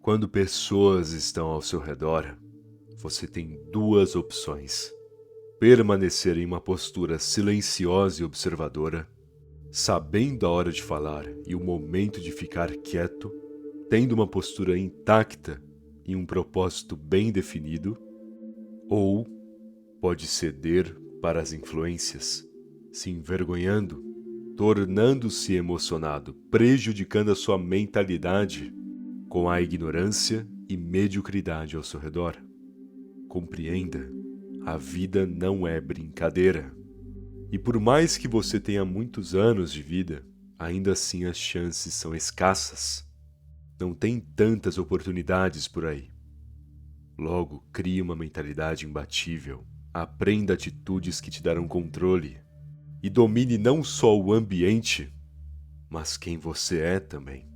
Quando pessoas estão ao seu redor, você tem duas opções: permanecer em uma postura silenciosa e observadora, sabendo a hora de falar e o momento de ficar quieto, tendo uma postura intacta e um propósito bem definido, ou pode ceder para as influências, se envergonhando, tornando-se emocionado, prejudicando a sua mentalidade com a ignorância e mediocridade ao seu redor. Compreenda, a vida não é brincadeira. E por mais que você tenha muitos anos de vida, ainda assim as chances são escassas. Não tem tantas oportunidades por aí. Logo, crie uma mentalidade imbatível. Aprenda atitudes que te darão controle. E domine não só o ambiente, mas quem você é também.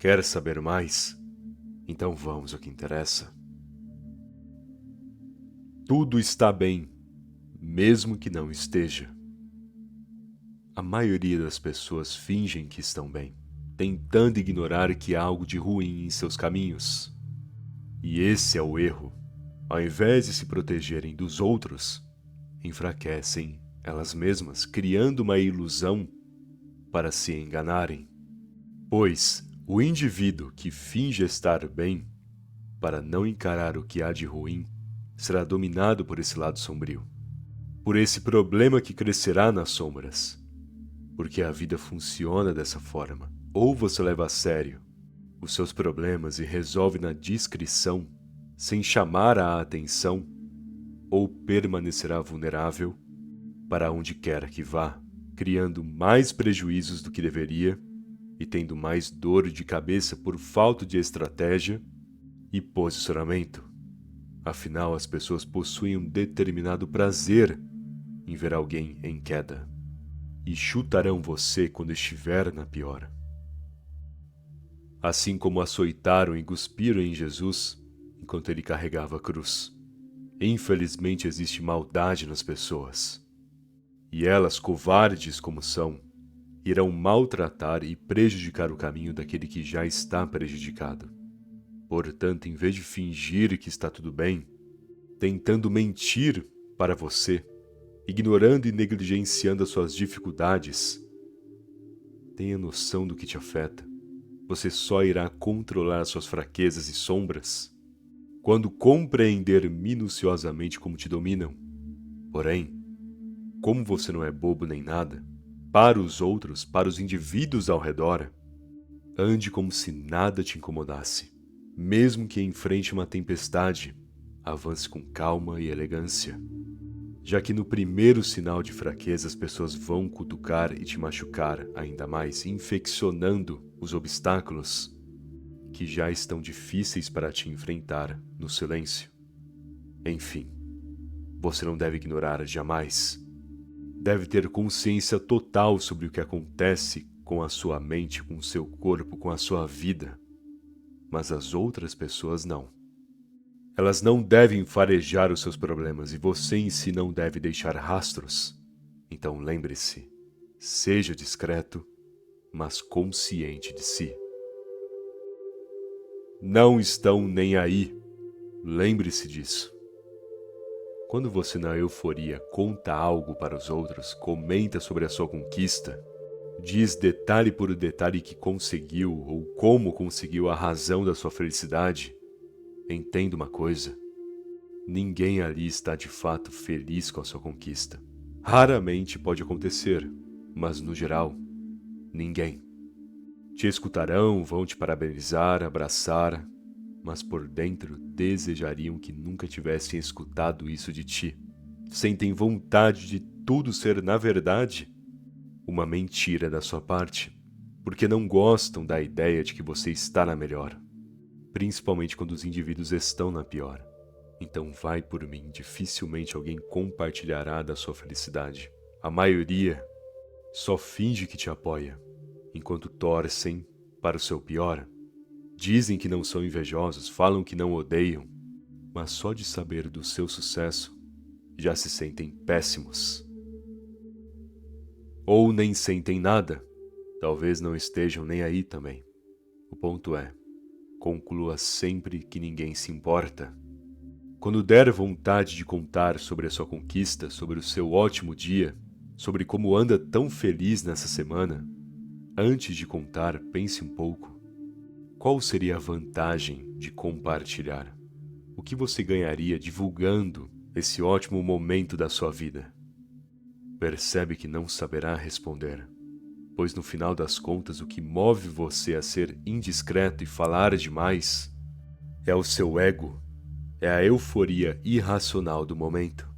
Quer saber mais? Então vamos ao que interessa. Tudo está bem, mesmo que não esteja. A maioria das pessoas fingem que estão bem, tentando ignorar que há algo de ruim em seus caminhos. E esse é o erro. Ao invés de se protegerem dos outros, enfraquecem elas mesmas, criando uma ilusão para se enganarem. Pois o indivíduo que finge estar bem, para não encarar o que há de ruim, será dominado por esse lado sombrio, por esse problema que crescerá nas sombras. Porque a vida funciona dessa forma. Ou você leva a sério os seus problemas e resolve na discrição, sem chamar a atenção, ou permanecerá vulnerável para onde quer que vá, criando mais prejuízos do que deveria e tendo mais dor de cabeça por falta de estratégia e posicionamento. Afinal, as pessoas possuem um determinado prazer em ver alguém em queda e chutarão você quando estiver na pior. Assim como açoitaram e cuspiram em Jesus enquanto ele carregava a cruz. Infelizmente existe maldade nas pessoas. E elas, covardes como são, irão maltratar e prejudicar o caminho daquele que já está prejudicado. Portanto, em vez de fingir que está tudo bem, tentando mentir para você, ignorando e negligenciando as suas dificuldades, tenha noção do que te afeta. Você só irá controlar suas fraquezas e sombras quando compreender minuciosamente como te dominam. Porém, como você não é bobo nem nada, para os outros, para os indivíduos ao redor, ande como se nada te incomodasse. Mesmo que enfrente uma tempestade, avance com calma e elegância. Já que no primeiro sinal de fraqueza as pessoas vão cutucar e te machucar ainda mais, infeccionando os obstáculos que já estão difíceis para te enfrentar no silêncio. Enfim, você não deve ignorar jamais. Deve ter consciência total sobre o que acontece com a sua mente, com o seu corpo, com a sua vida. Mas as outras pessoas não. Elas não devem farejar os seus problemas e você em si não deve deixar rastros. Então lembre-se, seja discreto, mas consciente de si. Não estão nem aí. Lembre-se disso. Quando você na euforia conta algo para os outros, comenta sobre a sua conquista, diz detalhe por detalhe que conseguiu ou como conseguiu a razão da sua felicidade, entenda uma coisa: ninguém ali está de fato feliz com a sua conquista. Raramente pode acontecer, mas no geral, ninguém. Te escutarão, vão te parabenizar, abraçar, mas por dentro desejariam que nunca tivessem escutado isso de ti. Sentem vontade de tudo ser, na verdade, uma mentira da sua parte, porque não gostam da ideia de que você está na melhor, principalmente quando os indivíduos estão na pior. Então vai por mim, dificilmente alguém compartilhará da sua felicidade. A maioria só finge que te apoia, enquanto torcem para o seu pior. Dizem que não são invejosos, falam que não odeiam, mas só de saber do seu sucesso, já se sentem péssimos. Ou nem sentem nada, talvez não estejam nem aí também. O ponto é, conclua sempre que ninguém se importa. Quando der vontade de contar sobre a sua conquista, sobre o seu ótimo dia, sobre como anda tão feliz nessa semana, antes de contar, pense um pouco. Qual seria a vantagem de compartilhar? O que você ganharia divulgando esse ótimo momento da sua vida? Percebe que não saberá responder, pois no final das contas o que move você a ser indiscreto e falar demais é o seu ego, é a euforia irracional do momento.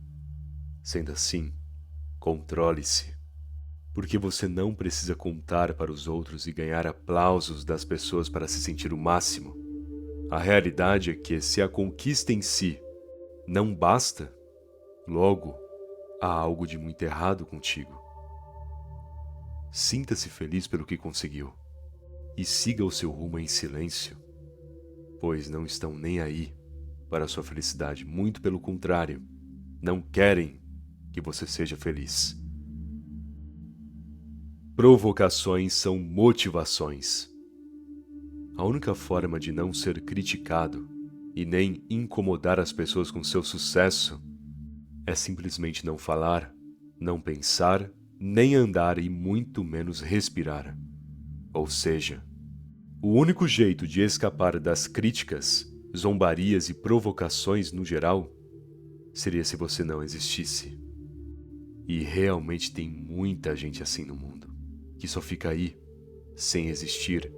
Sendo assim, controle-se, porque você não precisa contar para os outros e ganhar aplausos das pessoas para se sentir o máximo. A realidade é que se a conquista em si não basta, logo há algo de muito errado contigo. Sinta-se feliz pelo que conseguiu e siga o seu rumo em silêncio, pois não estão nem aí para a sua felicidade, muito pelo contrário, não querem que você seja feliz. Provocações são motivações. A única forma de não ser criticado e nem incomodar as pessoas com seu sucesso é simplesmente não falar, não pensar, nem andar e muito menos respirar. Ou seja, o único jeito de escapar das críticas, zombarias e provocações no geral seria se você não existisse. E realmente tem muita gente assim no mundo, que só fica aí, sem existir,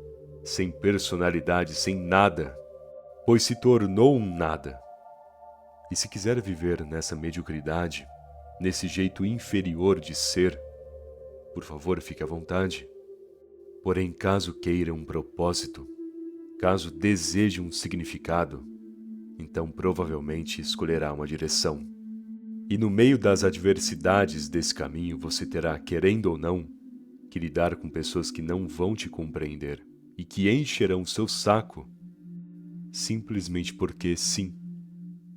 sem personalidade, sem nada, pois se tornou um nada. E se quiser viver nessa mediocridade, nesse jeito inferior de ser, por favor, fique à vontade. Porém, caso queira um propósito, caso deseje um significado, então provavelmente escolherá uma direção. E no meio das adversidades desse caminho, você terá, querendo ou não, que lidar com pessoas que não vão te compreender e que encherão seu saco simplesmente porque sim,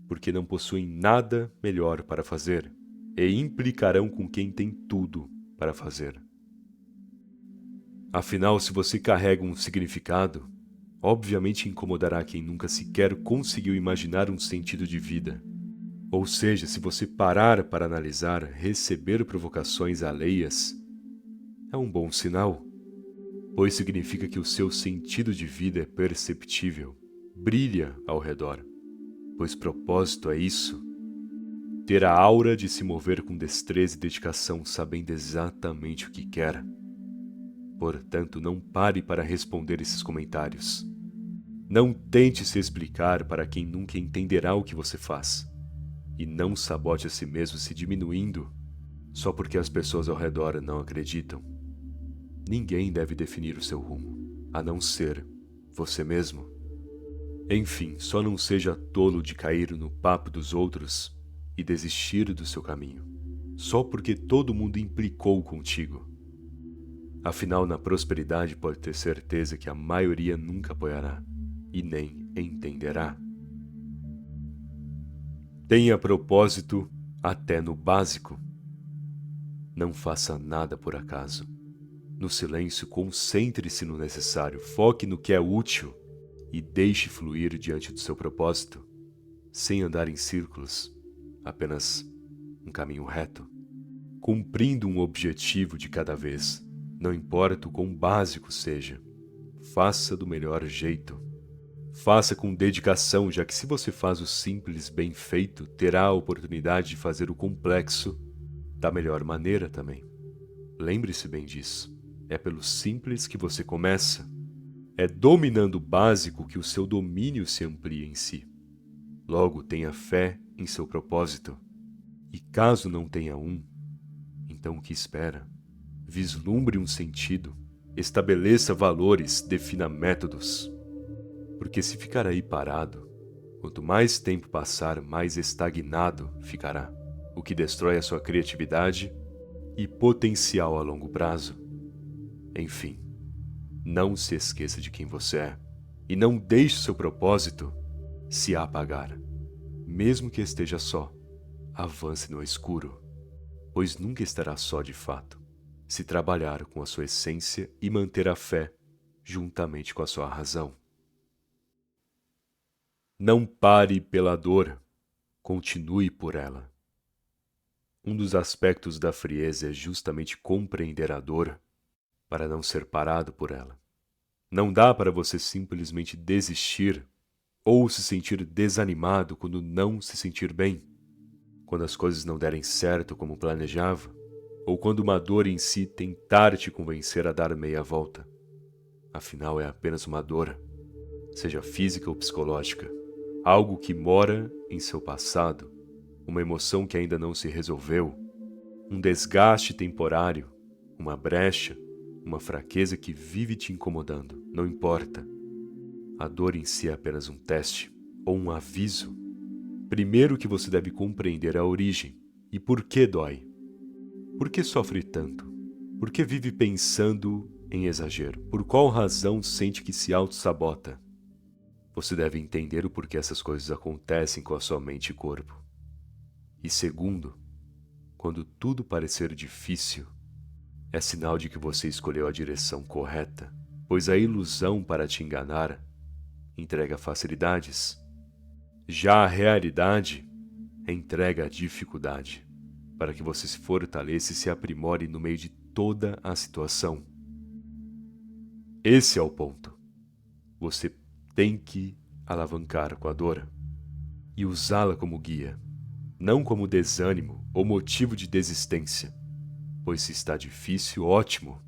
porque não possuem nada melhor para fazer e implicarão com quem tem tudo para fazer. Afinal, se você carrega um significado, obviamente incomodará quem nunca sequer conseguiu imaginar um sentido de vida. Ou seja, se você parar para analisar, receber provocações alheias é um bom sinal, pois significa que o seu sentido de vida é perceptível, brilha ao redor, pois propósito é isso, ter a aura de se mover com destreza e dedicação sabendo exatamente o que quer. Portanto, não pare para responder esses comentários. Não tente se explicar para quem nunca entenderá o que você faz. E não sabote a si mesmo se diminuindo só porque as pessoas ao redor não acreditam. Ninguém deve definir o seu rumo, a não ser você mesmo. Enfim, só não seja tolo de cair no papo dos outros e desistir do seu caminho, só porque todo mundo implicou contigo. Afinal, na prosperidade pode ter certeza que a maioria nunca apoiará e nem entenderá. Tenha propósito até no básico. Não faça nada por acaso. No silêncio, concentre-se no necessário, foque no que é útil e deixe fluir diante do seu propósito, sem andar em círculos, apenas um caminho reto, cumprindo um objetivo de cada vez, não importa o quão básico seja. Faça do melhor jeito. Faça com dedicação, já que se você faz o simples bem feito, terá a oportunidade de fazer o complexo da melhor maneira também. Lembre-se bem disso. É pelo simples que você começa. É dominando o básico que o seu domínio se amplia em si. Logo, tenha fé em seu propósito. E caso não tenha um, então o que espera? Vislumbre um sentido, estabeleça valores, defina métodos. Porque se ficar aí parado, quanto mais tempo passar, mais estagnado ficará, o que destrói a sua criatividade e potencial a longo prazo. Enfim, não se esqueça de quem você é e não deixe seu propósito se apagar. Mesmo que esteja só, avance no escuro, pois nunca estará só de fato, se trabalhar com a sua essência e manter a fé juntamente com a sua razão. Não pare pela dor, continue por ela. Um dos aspectos da frieza é justamente compreender a dor para não ser parado por ela. Não dá para você simplesmente desistir ou se sentir desanimado quando não se sentir bem, quando as coisas não derem certo como planejava, ou quando uma dor em si tentar te convencer a dar meia volta. Afinal, é apenas uma dor, seja física ou psicológica, algo que mora em seu passado, uma emoção que ainda não se resolveu, um desgaste temporário, uma brecha, uma fraqueza que vive te incomodando, não importa. A dor em si é apenas um teste ou um aviso. Primeiro que você deve compreender a origem e por que dói. Por que sofre tanto? Por que vive pensando em exagero? Por qual razão sente que se auto-sabota? Você deve entender o porquê essas coisas acontecem com a sua mente e corpo. E segundo, quando tudo parecer difícil, é sinal de que você escolheu a direção correta, pois a ilusão para te enganar entrega facilidades. Já a realidade entrega a dificuldade, para que você se fortaleça e se aprimore no meio de toda a situação. Esse é o ponto. Você tem que alavancar com a dor e usá-la como guia, não como desânimo ou motivo de desistência. Pois se está difícil, ótimo.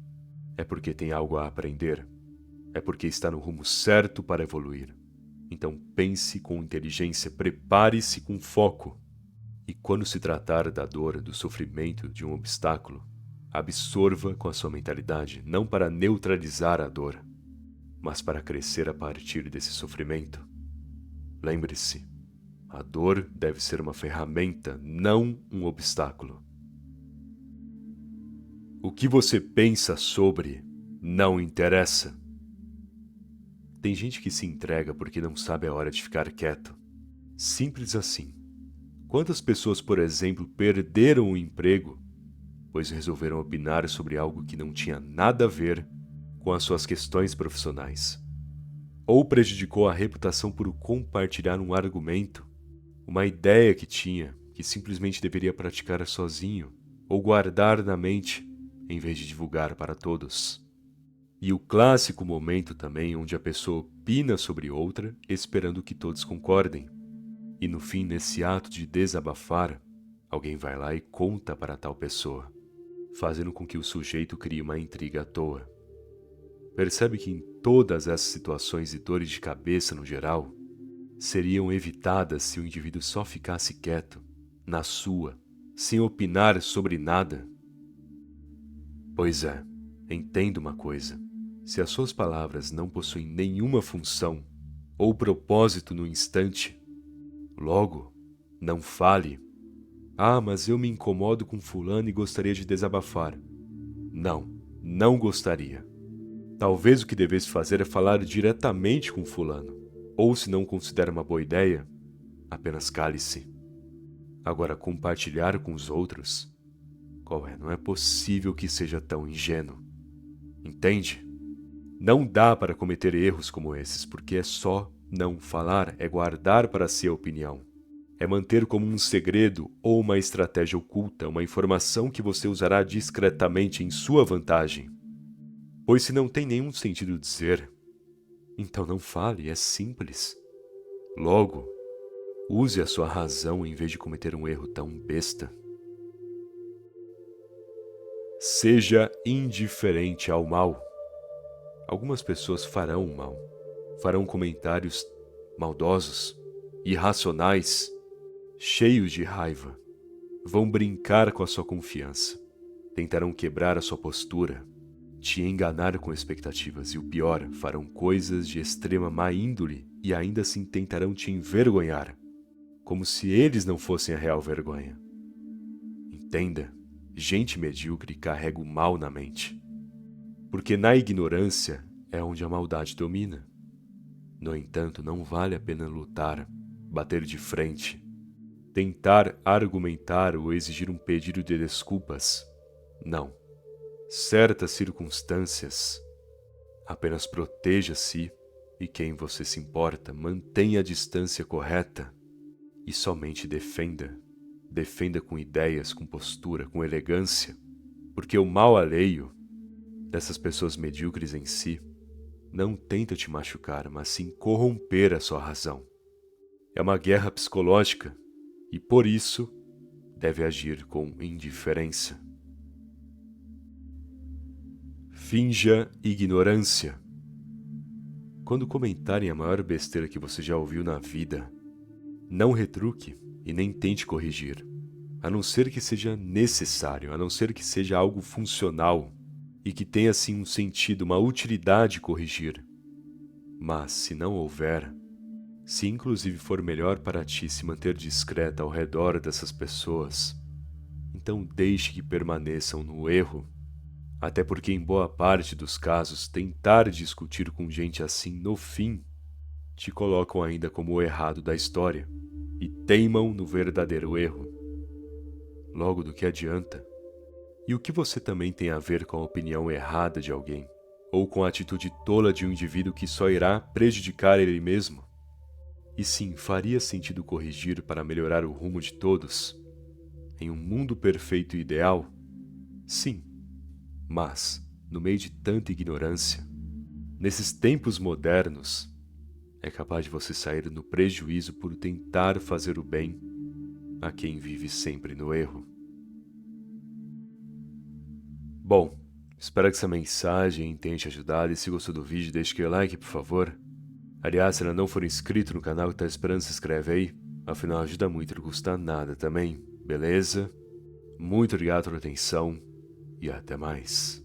É porque tem algo a aprender. É porque está no rumo certo para evoluir. Então pense com inteligência, prepare-se com foco. E quando se tratar da dor, do sofrimento, de um obstáculo, absorva com a sua mentalidade, não para neutralizar a dor, mas para crescer a partir desse sofrimento. Lembre-se, a dor deve ser uma ferramenta, não um obstáculo. O que você pensa sobre não interessa. Tem gente que se entrega porque não sabe a hora de ficar quieto. Simples assim. Quantas pessoas, por exemplo, perderam o emprego pois resolveram opinar sobre algo que não tinha nada a ver com as suas questões profissionais? Ou prejudicou a reputação por compartilhar um argumento, uma ideia que tinha, que simplesmente deveria praticar sozinho ou guardar na mente, em vez de divulgar para todos. E o clássico momento também onde a pessoa opina sobre outra, esperando que todos concordem. E no fim, nesse ato de desabafar, alguém vai lá e conta para tal pessoa, fazendo com que o sujeito crie uma intriga à toa. Percebe que em todas essas situações e dores de cabeça no geral, seriam evitadas se o indivíduo só ficasse quieto, na sua, sem opinar sobre nada? Pois é, entenda uma coisa. Se as suas palavras não possuem nenhuma função ou propósito no instante, logo, não fale. Ah, mas eu me incomodo com fulano e gostaria de desabafar. Não gostaria. Talvez o que devesse fazer é falar diretamente com fulano. Ou se não considera uma boa ideia, apenas cale-se. Agora, compartilhar com os outros, não é possível que seja tão ingênuo. Entende? Não dá para cometer erros como esses, porque é só não falar, é guardar para si a opinião. É manter como um segredo ou uma estratégia oculta uma informação que você usará discretamente em sua vantagem. Pois se não tem nenhum sentido dizer, então não fale, é simples. Logo, use a sua razão em vez de cometer um erro tão besta. Seja indiferente ao mal. Algumas pessoas farão o mal, farão comentários maldosos, irracionais, cheios de raiva. Vão brincar com a sua confiança, tentarão quebrar a sua postura, te enganar com expectativas e o pior, farão coisas de extrema má índole e ainda assim tentarão te envergonhar, como se eles não fossem a real vergonha. Entenda, gente medíocre carrega o mal na mente, porque na ignorância é onde a maldade domina. No entanto, não vale a pena lutar, bater de frente, tentar argumentar ou exigir um pedido de desculpas. Não. Certas circunstâncias, apenas proteja-se E quem você se importa, mantenha a distância correta e somente defenda. Defenda com ideias, com postura, com elegância, porque o mal alheio dessas pessoas medíocres em si não tenta te machucar, mas sim corromper a sua razão. É uma guerra psicológica e, por isso, deve agir com indiferença. Finja ignorância. Quando comentarem a maior besteira que você já ouviu na vida, não retruque e nem tente corrigir, a não ser que seja necessário, a não ser que seja algo funcional e que tenha assim um sentido, uma utilidade corrigir. Mas, se não houver, se inclusive for melhor para ti se manter discreta ao redor dessas pessoas, então deixe que permaneçam no erro. Até porque, em boa parte dos casos, tentar discutir com gente assim no fim te colocam ainda como o errado da história e teimam no verdadeiro erro. Logo, do que adianta? E o que você também tem a ver com a opinião errada de alguém, ou com a atitude tola de um indivíduo que só irá prejudicar ele mesmo? E sim, faria sentido corrigir para melhorar o rumo de todos? Em um mundo perfeito e ideal? Sim. Mas, no meio de tanta ignorância, nesses tempos modernos, é capaz de você sair no prejuízo por tentar fazer o bem a quem vive sempre no erro. Bom, espero que essa mensagem tenha te ajudado e se gostou do vídeo, deixe aquele like, por favor. Aliás, se ainda não for inscrito no canal que tá esperando, se inscreve aí, afinal ajuda muito, não custa nada também, beleza? Muito obrigado pela atenção e até mais.